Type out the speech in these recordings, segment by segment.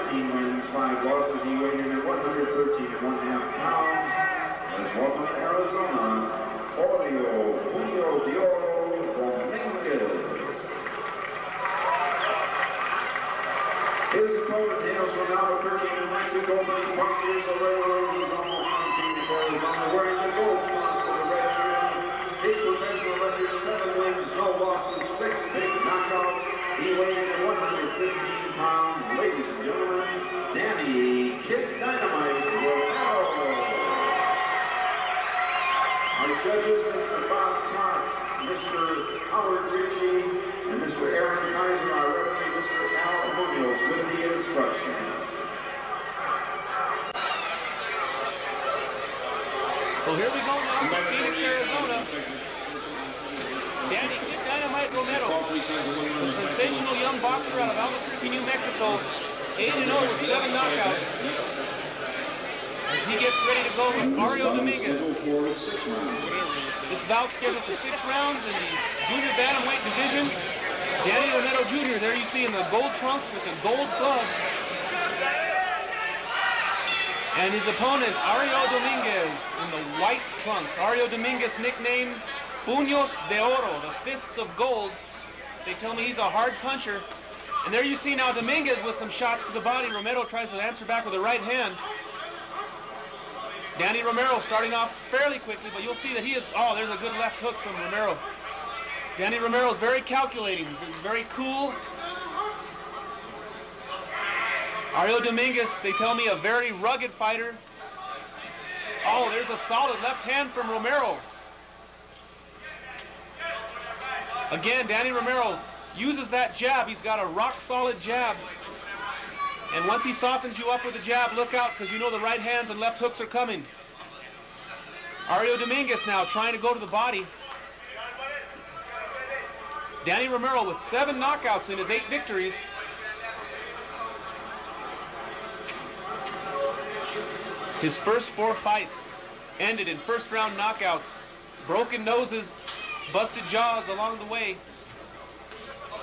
13 wins, 5 losses. He weighed in at 113.5 pounds. Let's welcome to Arizona, AUREO Dominguez. His opponent hails from Albuquerque, New Mexico, but he punches a railroad. He's almost from Phoenix, Arizona, wearing the gold trunks with the red trim. His professional record, 7 wins, no losses, 6 big knockouts. He weighed in at 115 pounds. Ladies and gentlemen, Danny "Kid Dynamite" Romero. Our judges, Mr. Bob Cox, Mr. Howard Ritchie, and Mr. Aaron Kaiser. Our referee, Mr. Al Munoz, with the instructions. So here we go now from Phoenix, Arizona. Danny "Kid Dynamite" Romero, the sensational young boxer out of Albuquerque, New Mexico, 8-0 with 7 knockouts. As he gets ready to go with AUREO Dominguez. This bout scheduled for 6 rounds in the junior bantamweight division. Danny Romero Jr., there you see in the gold trunks with the gold gloves. And his opponent, AUREO Dominguez, in the white trunks. AUREO Dominguez, nicknamed Puños de Oro, the fists of gold. They tell me he's a hard puncher. And there you see now Dominguez with some shots to the body. Romero tries to answer back with a right hand. Danny Romero starting off fairly quickly, but you'll see that he is, oh, there's a good left hook from Romero. Danny Romero is very calculating. He's very cool. AUREO Dominguez, they tell me, a very rugged fighter. Oh, there's a solid left hand from Romero. Again, Danny Romero uses that jab. He's got a rock-solid jab. And once he softens you up with the jab, look out, because you know the right hands and left hooks are coming. AUREO Dominguez now trying to go to the body. Danny Romero with 7 knockouts in his 8 victories. His first 4 fights ended in first-round knockouts. Broken noses, busted jaws along the way.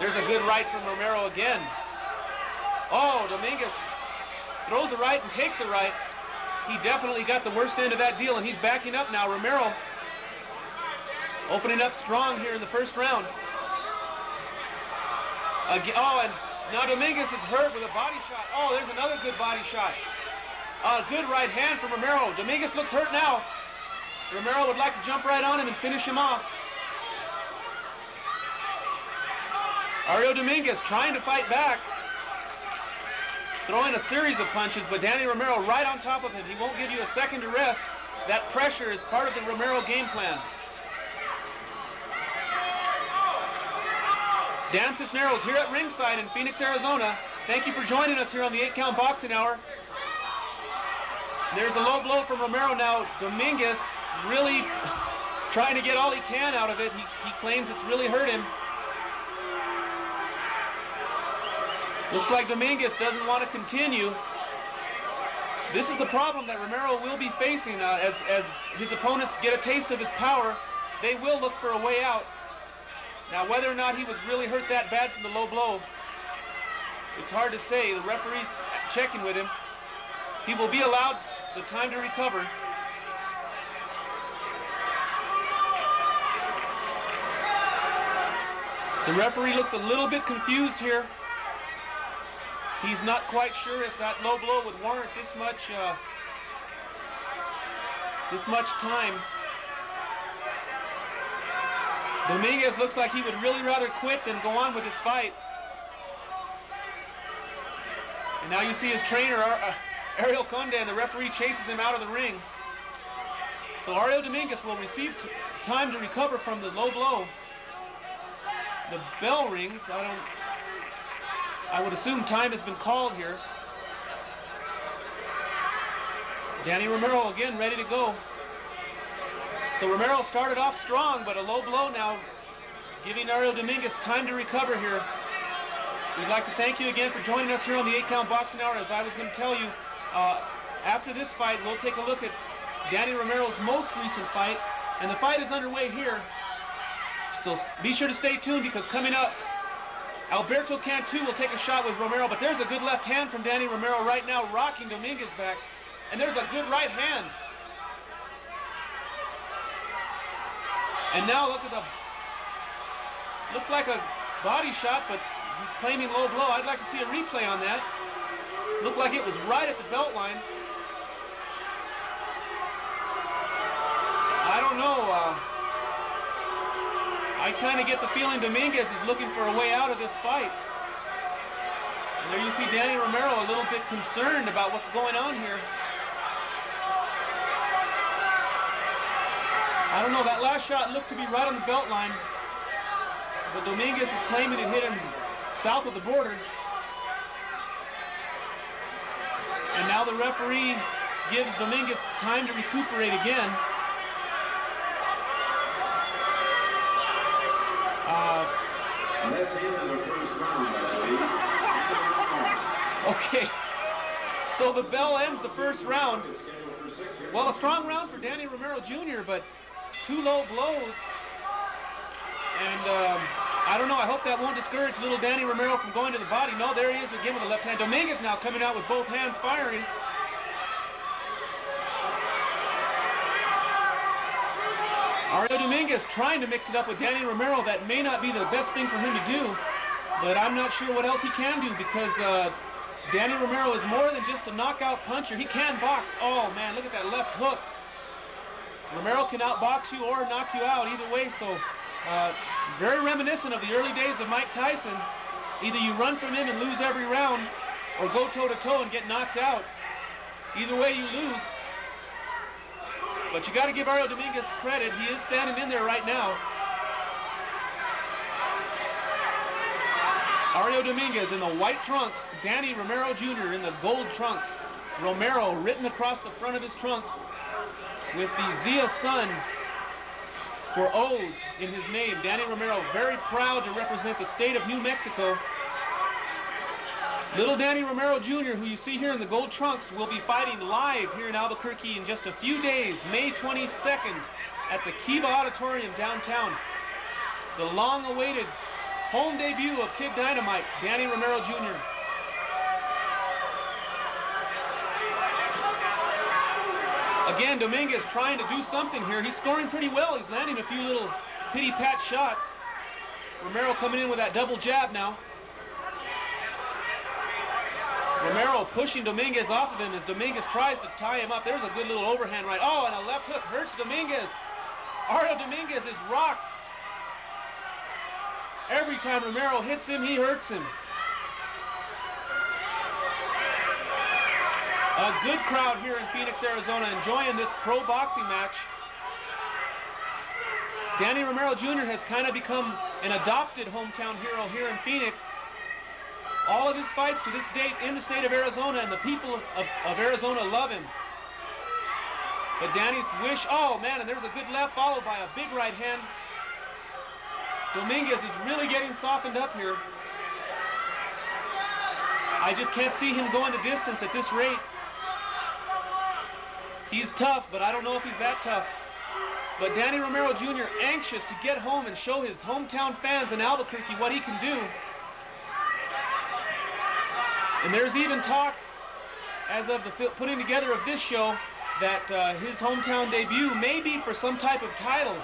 There's a good right from Romero again. Oh, Dominguez throws a right and takes a right. He definitely got the worst end of that deal, and he's backing up now. Romero opening up strong here in the first round. Again, oh, and now Dominguez is hurt with a body shot. Oh, there's another good body shot. A good right hand from Romero. Dominguez looks hurt now. Romero would like to jump right on him and finish him off. AUREO Dominguez trying to fight back. Throwing a series of punches, but Danny Romero right on top of him. He won't give you a second to rest. That pressure is part of the Romero game plan. Dan Cisneros here at ringside in Phoenix, Arizona. Thank you for joining us here on the 8-Count Boxing Hour. There's a low blow from Romero now. Dominguez really trying to get all he can out of it. He claims it's really hurt him. Looks like Dominguez doesn't want to continue. This is a problem that Romero will be facing as his opponents get a taste of his power. They will look for a way out. Now, whether or not he was really hurt that bad from the low blow, it's hard to say. The referee's checking with him. He will be allowed the time to recover. The referee looks a little bit confused here. He's not quite sure if that low blow would warrant this much time. Dominguez looks like he would really rather quit than go on with his fight. And now you see his trainer, Ariel Conde, and the referee chases him out of the ring. So AUREO Dominguez will receive time to recover from the low blow. The bell rings. I would assume time has been called here. Danny Romero again ready to go. So Romero started off strong, but a low blow now, giving AUREO Dominguez time to recover here. We'd like to thank you again for joining us here on the 8-Count Boxing Hour. As I was going to tell you, after this fight, we'll take a look at Danny Romero's most recent fight, and the fight is underway here. Still, be sure to stay tuned, because coming up, Alberto Cantu will take a shot with Romero, but there's a good left hand from Danny Romero right now, rocking Dominguez back. And there's a good right hand. And now look at the, looked like a body shot, but he's claiming low blow. I'd like to see a replay on that. Looked like it was right at the belt line. I don't know. I kind of get the feeling Dominguez is looking for a way out of this fight. And there you see Danny Romero a little bit concerned about what's going on here. I don't know, that last shot looked to be right on the belt line, but Dominguez is claiming it hit him south of the border. And now the referee gives Dominguez time to recuperate again. That's the end of the first round, I believe. Okay, so the bell ends the first round. Well, a strong round for Danny Romero Jr., but 2 low blows. And I don't know, I hope that won't discourage little Danny Romero from going to the body. No, there he is again with the left hand. Dominguez now coming out with both hands firing. AUREO Dominguez trying to mix it up with Danny Romero. That may not be the best thing for him to do, but I'm not sure what else he can do, because Danny Romero is more than just a knockout puncher. He can box. Oh man, look at that left hook. Romero can outbox you or knock you out, either way. So very reminiscent of the early days of Mike Tyson. Either you run from him and lose every round, or go toe-to-toe and get knocked out. Either way you lose. But you got to give AUREO Dominguez credit. He is standing in there right now. AUREO Dominguez in the white trunks. Danny Romero Jr. in the gold trunks. Romero written across the front of his trunks with the Zia Sun for O's in his name. Danny Romero very proud to represent the state of New Mexico. Little Danny Romero Jr., who you see here in the gold trunks, will be fighting live here in Albuquerque in just a few days, May 22nd, at the Kiva Auditorium downtown. The long-awaited home debut of Kid Dynamite, Danny Romero Jr. Again, Dominguez trying to do something here. He's scoring pretty well. He's landing a few little pity-pat shots. Romero coming in with that double jab now. Romero pushing Dominguez off of him as Dominguez tries to tie him up. There's a good little overhand right. Oh, and a left hook hurts Dominguez. AUREO Dominguez is rocked. Every time Romero hits him, he hurts him. A good crowd here in Phoenix, Arizona, enjoying this pro boxing match. Danny Romero Jr. has kind of become an adopted hometown hero here in Phoenix. All of his fights to this date in the state of Arizona, and the people of Arizona love him. But Danny's wish, oh man, and there's a good left followed by a big right hand. Dominguez is really getting softened up here. I just can't see him going the distance at this rate. He's tough, but I don't know if he's that tough. But Danny Romero Jr. anxious to get home and show his hometown fans in Albuquerque what he can do. And there's even talk, as of the putting together of this show, that his hometown debut may be for some type of title,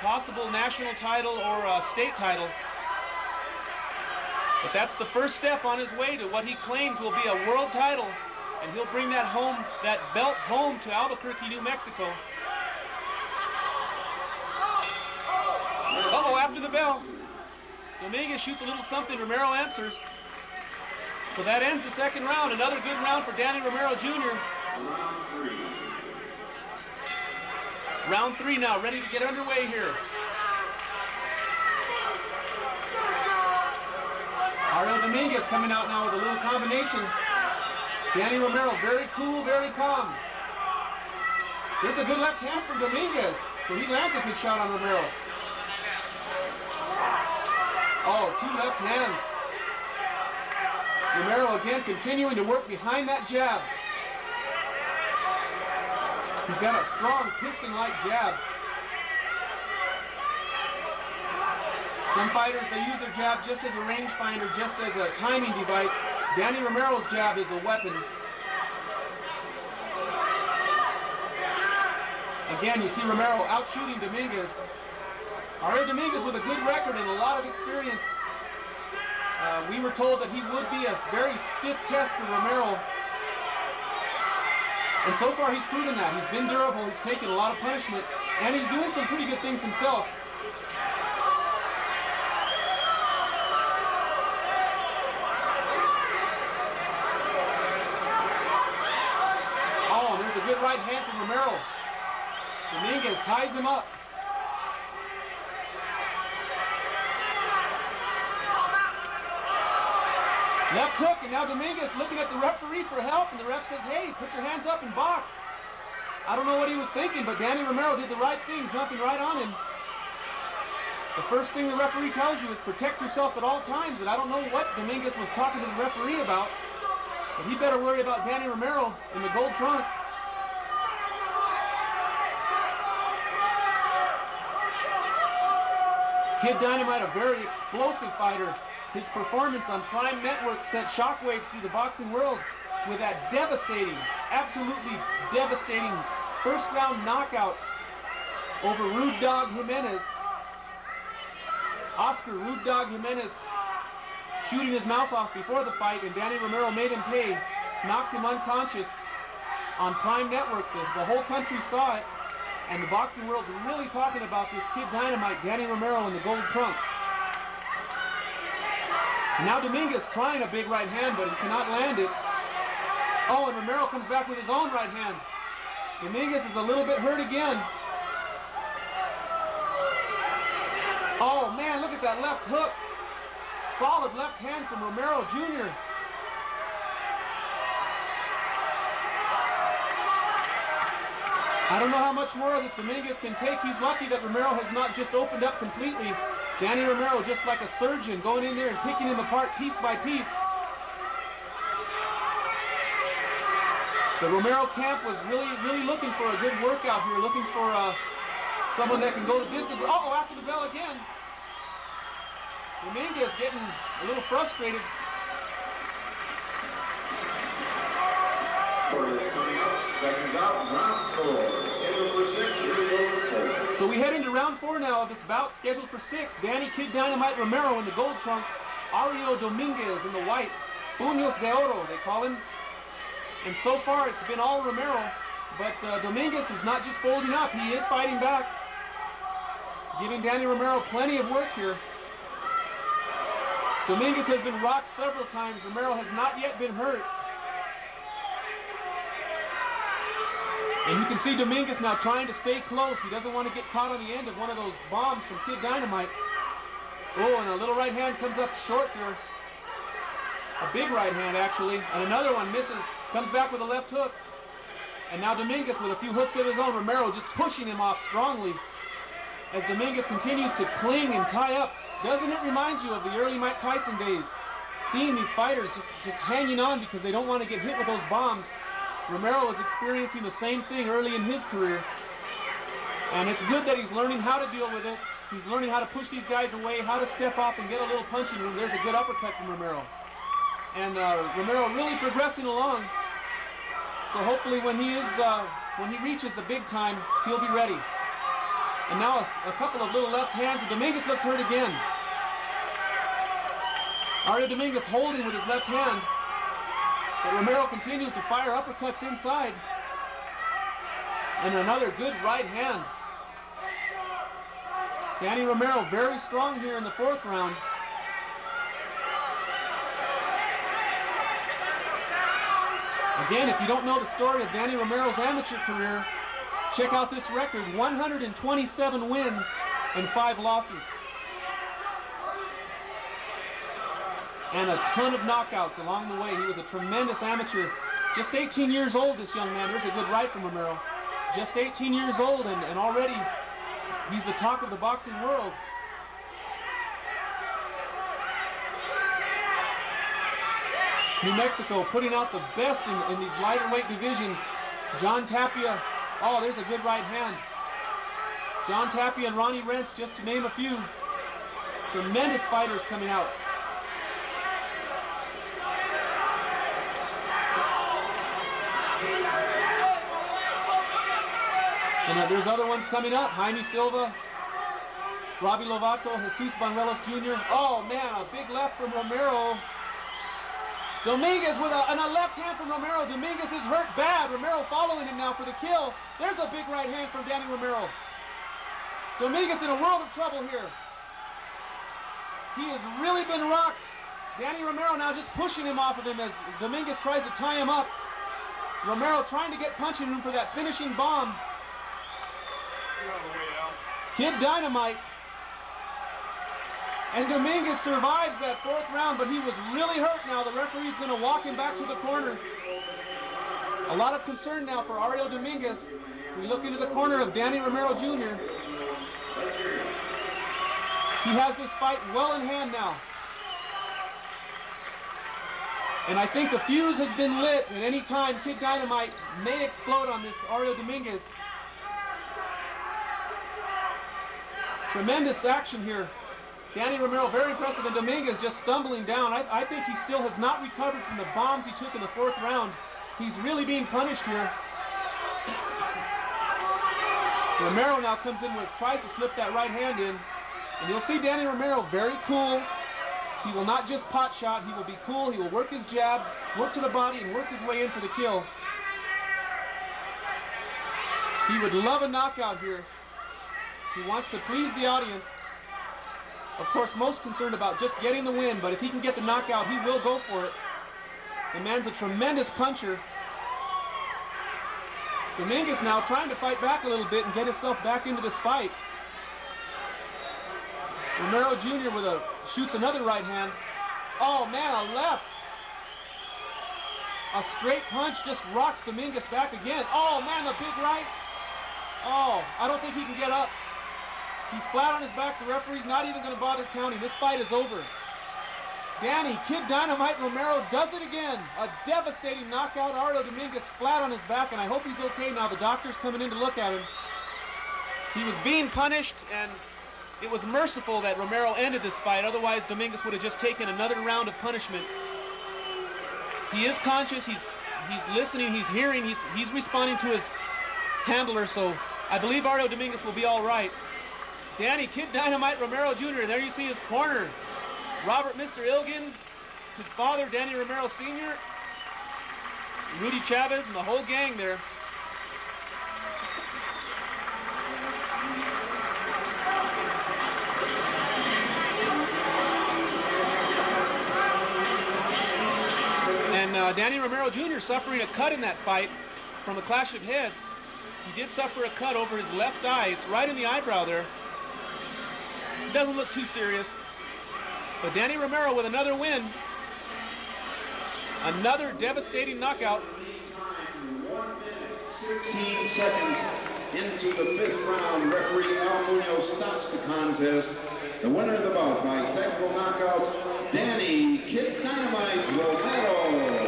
possible national title or a state title. But that's the first step on his way to what he claims will be a world title, and he'll bring that belt home to Albuquerque, New Mexico. Uh-oh, after the bell, Dominguez shoots a little something. Romero answers. So that ends the second round. Another good round for Danny Romero Jr. Round three now, ready to get underway here. AUREO Dominguez coming out now with a little combination. Danny Romero very cool, very calm. There's a good left hand from Dominguez, so he lands a good shot on Romero. Oh, 2 left hands. Romero again continuing to work behind that jab. He's got a strong piston-like jab. Some fighters, they use their jab just as a rangefinder, just as a timing device. Danny Romero's jab is a weapon. Again, you see Romero out-shooting Dominguez. AUREO Dominguez with a good record and a lot of experience. We were told that he would be a very stiff test for Romero. And so far he's proven that. He's been durable, he's taken a lot of punishment, and he's doing some pretty good things himself. Oh, there's a good right hand from Romero. Dominguez ties him up. Left hook, and now Dominguez looking at the referee for help, and the ref says, hey, put your hands up and box. I don't know what he was thinking, but Danny Romero did the right thing, jumping right on him. The first thing the referee tells you is protect yourself at all times, and I don't know what Dominguez was talking to the referee about, but he better worry about Danny Romero in the gold trunks. Kid Dynamite, a very explosive fighter. His performance on Prime Network sent shockwaves through the boxing world with that devastating, absolutely devastating first-round knockout over Rude Dog Jimenez. Oscar Rude Dog Jimenez shooting his mouth off before the fight, and Danny Romero made him pay, knocked him unconscious on Prime Network. The whole country saw it, and the boxing world's really talking about this Kid Dynamite, Danny Romero in the gold trunks. Now Dominguez trying a big right hand, but he cannot land it. Oh, and Romero comes back with his own right hand. Dominguez is a little bit hurt again. Oh man, look at that left hook. Solid left hand from Romero Jr. I don't know how much more of this Dominguez can take. He's lucky that Romero has not just opened up completely. Danny Romero, just like a surgeon, going in there and picking him apart piece by piece. The Romero camp was really looking for a good workout here, looking for someone that can go the distance. Uh-oh, after the bell again. Dominguez getting a little frustrated. Coming up, seconds out, round 4. Scheduled for 6, here we go. So we head into round 4 now of this bout, scheduled for 6. Danny Kid Dynamite Romero in the gold trunks, AUREO Dominguez in the white. Puños de Oro, they call him. And so far, it's been all Romero, but Dominguez is not just folding up, he is fighting back, giving Danny Romero plenty of work here. Dominguez has been rocked several times. Romero has not yet been hurt. And you can see Dominguez now trying to stay close. He doesn't want to get caught on the end of one of those bombs from Kid Dynamite. Oh, and a little right hand comes up short there. A big right hand, actually. And another one misses. Comes back with a left hook. And now Dominguez with a few hooks of his own. Romero just pushing him off strongly as Dominguez continues to cling and tie up. Doesn't it remind you of the early Mike Tyson days? Seeing these fighters just hanging on because they don't want to get hit with those bombs. Romero is experiencing the same thing early in his career. And it's good that he's learning how to deal with it. He's learning how to push these guys away, how to step off and get a little punching room. There's a good uppercut from Romero. And Romero really progressing along. So hopefully when he reaches the big time, he'll be ready. And now a couple of little left hands, and Dominguez looks hurt again. AUREO Dominguez holding with his left hand. But Romero continues to fire uppercuts inside. And another good right hand. Danny Romero very strong here in the 4th round. Again, if you don't know the story of Danny Romero's amateur career, check out this record: 127 wins and 5 losses. And a ton of knockouts along the way. He was a tremendous amateur. Just 18 years old, this young man. There's a good right from Romero. Just 18 years old, and already he's the talk of the boxing world. New Mexico putting out the best in these lighter weight divisions. John Tapia. Oh, there's a good right hand. John Tapia and Ronnie Rentz, just to name a few. Tremendous fighters coming out. And there's other ones coming up. Jaime Silva, Robbie Lovato, Jesus Banuelos Jr. Oh man, a big left from Romero. Dominguez with a left hand from Romero. Dominguez is hurt bad. Romero following him now for the kill. There's a big right hand from Danny Romero. Dominguez in a world of trouble here. He has really been rocked. Danny Romero now just pushing him off of him as Dominguez tries to tie him up. Romero trying to get punching him for that finishing bomb. Kid Dynamite. And Dominguez survives that 4th round, but he was really hurt now. The referee's going to walk him back to the corner. A lot of concern now for AUREO Dominguez. We look into the corner of Danny Romero Jr. He has this fight well in hand now. And I think the fuse has been lit. At any time, Kid Dynamite may explode on this AUREO Dominguez. Tremendous action here. Danny Romero very impressive, and Dominguez just stumbling down. I think he still has not recovered from the bombs he took in the 4th round. He's really being punished here. Romero now comes in tries to slip that right hand in. And you'll see Danny Romero very cool. He will not just pot shot, he will be cool, he will work his jab, work to the body, and work his way in for the kill. He would love a knockout here. He wants to please the audience. Of course, most concerned about just getting the win, but if he can get the knockout, he will go for it. The man's a tremendous puncher. Dominguez now trying to fight back a little bit and get himself back into this fight. Romero Jr. shoots another right hand. Oh man, a left. A straight punch just rocks Dominguez back again. Oh man, the big right. Oh, I don't think he can get up. He's flat on his back. The referee's not even going to bother counting. This fight is over. Danny, Kid Dynamite Romero does it again. A devastating knockout. AUREO Dominguez flat on his back, and I hope he's okay now. The doctor's coming in to look at him. He was being punished, and it was merciful that Romero ended this fight. Otherwise, Dominguez would have just taken another round of punishment. He is conscious. He's listening. He's hearing. He's responding to his handler, so I believe AUREO Dominguez will be all right. Danny, Kid Dynamite Romero Jr. There you see his corner. Robert Mr. Ilgen, his father, Danny Romero Sr., Rudy Chavez, and the whole gang there. And Danny Romero Jr. suffering a cut in that fight from a clash of heads. He did suffer a cut over his left eye. It's right in the eyebrow there. Doesn't look too serious. But Danny Romero with another win. Another devastating knockout. 1 minute, 16 seconds into the 5th round. Referee Al Munoz stops the contest. The winner of the bout by technical knockout, Danny Kid Dynamite Romero.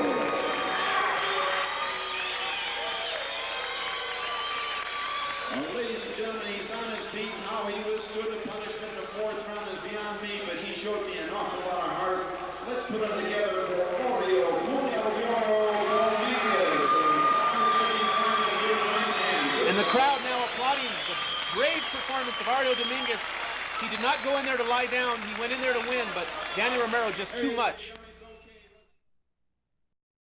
Ladies and gentlemen, he's on his feet. How he withstood the punishment in the 4th round is beyond me, but he showed me an awful lot of heart. Let's put them together for AUREO Dominguez. And the crowd now applauding the brave performance of AUREO Dominguez. He did not go in there to lie down. He went in there to win, but Danny Romero just too much.